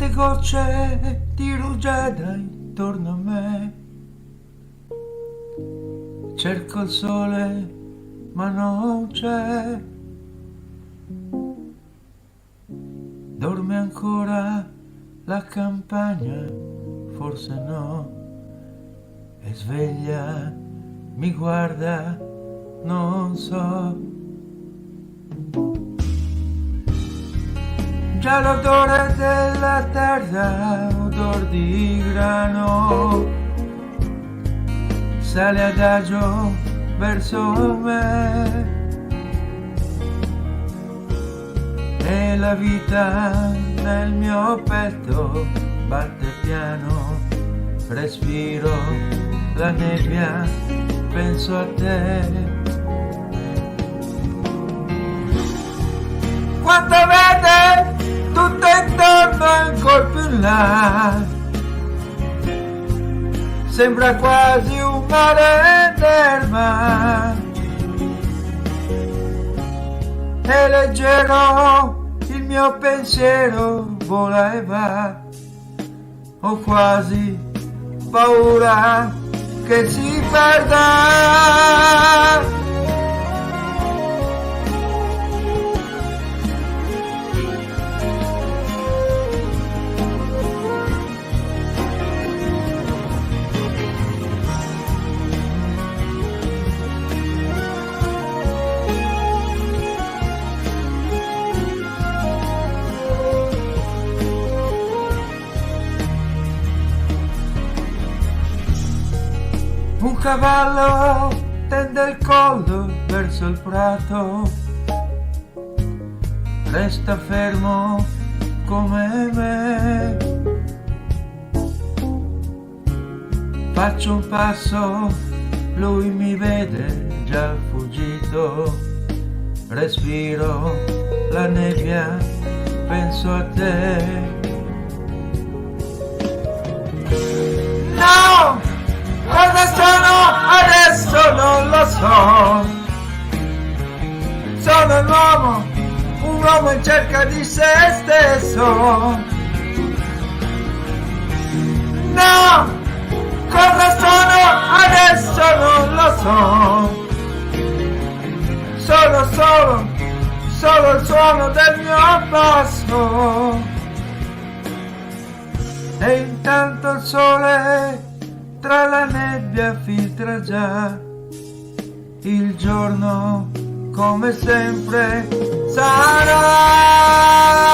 Quante gocce di rugiada intorno a me. Cerco il sole ma non c'è. Dorme ancora la campagna? Forse no. È sveglia, mi guarda, non so. Già l'odore della terra, odor di grano, sale adagio verso me. E la vita nel mio petto batte piano, respiro la nebbia, penso a te. Quanto vede tutto intorno ancora più in là, sembra quasi un mare d'erba, è leggero il mio pensiero, vola e va, ho quasi paura che si perda. Un cavallo tende il collo verso il prato, resta fermo come me. Faccio un passo, lui mi vede già fuggito, respiro la nebbia, penso a te. No! Cosa sono adesso non lo so. Sono un uomo in cerca di se stesso. No! Cosa sono adesso non lo so. Solo il suono del mio passo. E intanto il sole tra la nebbia filtra già, il giorno come sempre sarà.